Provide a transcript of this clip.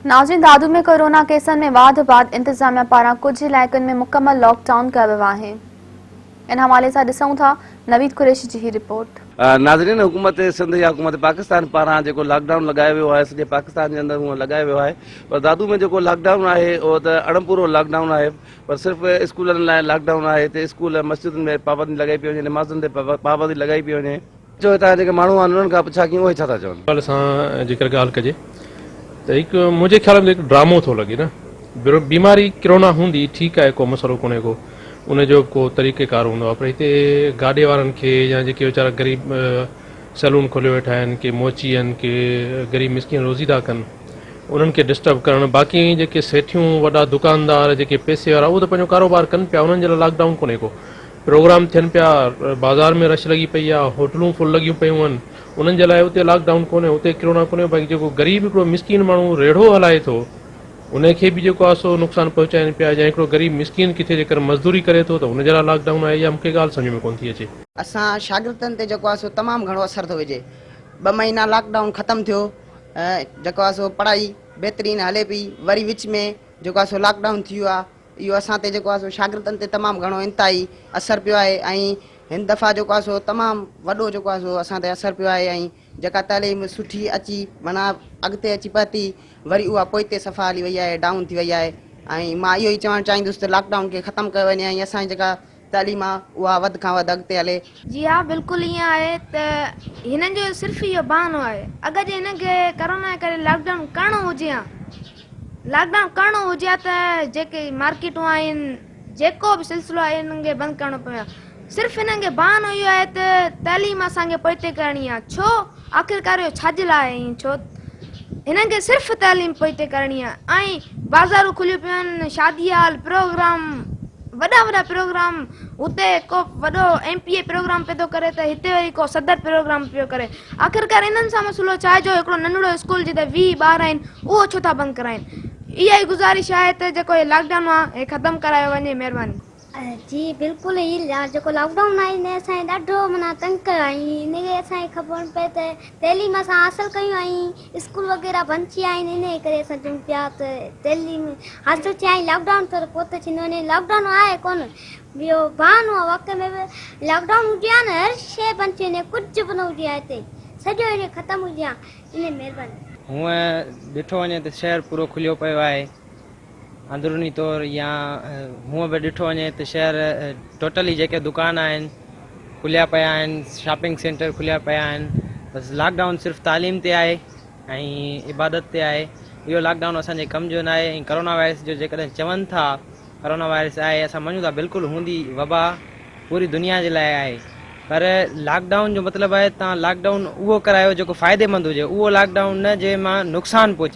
नाज़रीन, दादू में कोरोना केसनि में वाध बाद इंतजामिया पारां कुछ इलाइक़नि में मुकम्मल लॉकडाउन कयो वियो आहे। इन हवाले सां ॾिसूं था नवीद कुरैशी जी ही रिपोर्ट। नाज़रीन, हुकूमत सिंध या हुकूमत पाकिस्तान पारां जेको लॉकडाउन लगायो वियो आहे सॼे पाकिस्तान जे अंदरि हूअं लगायो वियो आहे, पर दादू में जेको लॉकडाउन आहे उहो त अणपूरो लॉकडाउन आहे, पर सिर्फ़ु स्कूलनि लाइ लॉकडाउन आहे। हिते स्कूल मस्जिदुनि में पाबंदी लॻाई पई वञे, नमाज़ुनि ते पाबंदी लॻाई पई वञे। जो हितां जेके माण्हू आहिनि उन्हनि खां पुछा कयूं, उहे छा था चवनि? असां जेकर ॻाल्हि कजे त हिकु मुंहिंजे ख्याल में हिकु ड्रामो थो लॻे न। बीमारी कोरोना हूंदी ठीकु आहे, को मसइलो कोन्हे को, उनजो को तरीक़ेकार हूंदो आहे, पर हिते गाॾे वारनि खे या जेके वीचारा ग़रीब सैलून खोले वेठा आहिनि, के मोची आहिनि, के ग़रीब मिसकिन रोज़ी था कनि, उन्हनि खे डिस्टर्ब करणु। बाक़ी जेके सेठियूं वॾा दुकानदार जेके पैसे वारा उहो त पंहिंजो कारोबार कनि पिया, उन्हनि जे लाइ लॉकडाउन कोन्हे को। प्रोग्राम थियनि पिया, बाज़ार में रश लॻी पई आहे, होटलूं फुल लॻियूं पियूं आहिनि, उन्हनि जे लाइ उते लॉकडाउन कोन्हे, उते कोरोना कोन्हे। बाक़ी जेको ग़रीब हिकिड़ो मिसकिन माण्हू रेढ़ो हलाए थो उनखे बि जेको आहे सो नुक़सानु पहुचाइनि पिया, या हिकिड़ो ग़रीब मिसकिन किथे जेकर मज़दूरी करे थो त उनजे लाइ लॉकडाउन आहे, या मूंखे ॻाल्हि सम्झ में कोन थी अचे। असां शागिर्दनि ते जेको आहे सो तमामु घणो असरु थो विझे। 2 महीना लॉकडाउन ख़तमु थियो, जेको आहे सो पढ़ाई बहितरीनु हले पई, वरी विच में जेको आहे सो लॉकडाउन थी वियो आहे। इहो असां ते जेको आहे सो शागिर्दनि ते तमामु घणो इंतिहाई असरु पियो आहे, ऐं हिन दफ़ा जेको आहे सो तमामु वॾो जेको आहे सो असां ते असरु पियो आहे। ऐं जेका तइलीम सुठी अची माना अॻिते अची पहुती, वरी उहा पोइते सफ़ा हली वई आहे, डाउन थी वई आहे। ऐं मां इहो ई चवणु चाहींदुसि त लॉकडाउन खे ख़तमु कयो वञे ऐं असांजी जेका तालीम आहे उहा वधि खां वधि अॻिते हले। जी हाँ, बिल्कुलु ईअं आहे त हिननि जो सिर्फ़ु इहो बहानो आहे। अगरि जे हिनखे कोरोना जे करे लॉकडाउन करिणो हुजे हा त जेके मार्केटूं आहिनि, जेको बि सिलसिलो आहे हिननि खे बंदि करिणो पियो आहे। सिर्फ़ु हिननि खे बहानो इहो आहे त तइलीम असांखे पोइते करणी आहे। छो आख़िरकार इहो छाजे लाइ आहे? छो हिननि खे सिर्फ़ु तइलीम पोइते करणी आहे। ऐं बाज़ारूं खुलियूं पियूं आहिनि, शादी हाल प्रोग्राम, वॾा प्रोग्राम, उते को वॾो MPA प्रोग्राम पियो थो करे त हिते वरी को सदर प्रोग्राम पियो करे। आख़िरकार इन्हनि सां मसइलो छा आहे? जो हिकिड़ो नंढड़ो स्कूल जिते 20 ॿार आहिनि उहो छो था बंदि कराइनि? इहा ई गुज़ारिश आहे त जेको हे लॉकडाउन आहे हे ख़तमु करायो वञे, महिरबानी। जी बिल्कुलु, ही जेको लॉकडाउन आहे हिन असांखे ॾाढो माना तंग कयो आहे। हिनखे असांखे ख़बर पए त तइलीम असां हासिलु कयूं, ऐं स्कूल वग़ैरह बंदि थी विया आहिनि, इन करे असां चऊं पिया त तइलीम हासिलु थिया। ऐं लॉकडाउन त पोइ त थींदो वञे, लॉकडाउन आहे कोन, ॿियो बहानो आहे। वक़्त में बि लॉकडाउन हुजे हा न, हर शइ बंदि थी वञे, कुझु बि न हुजे हा हिते, सॼो हीअ ख़तमु हुजे हा, इन महिरबानी। हूअं ॾिठो वञे त शहर पूरो खुलियो पियो आहे अंदरूनी तौर, या हूअं बि ॾिठो वञे त शहर टोटली जेके दुकान आहिनि खुलिया पिया आहिनि, शॉपिंग सेंटर खुलिया पिया आहिनि। बसि लॉकडाउन सिर्फ़ु तालीम ते आहे ऐं इबादत ते आहे। इहो लॉकडाउन असांजे कम जो न आहे। ऐं कोरोना वायरस जो जेकॾहिं चवनि था कोरोना वायरस आहे, असां मञूं था बिल्कुलु हूंदी, वबा पूरी दुनिया जे लाइ आहे। पर लॉकडाउन जो मतिलबु आहे तव्हां लॉकडाउन उहो करायो जेको फ़ाइदेमंद हुजे, उहो लॉकडाउन न जंहिं मां नुक़सानु पहुचे।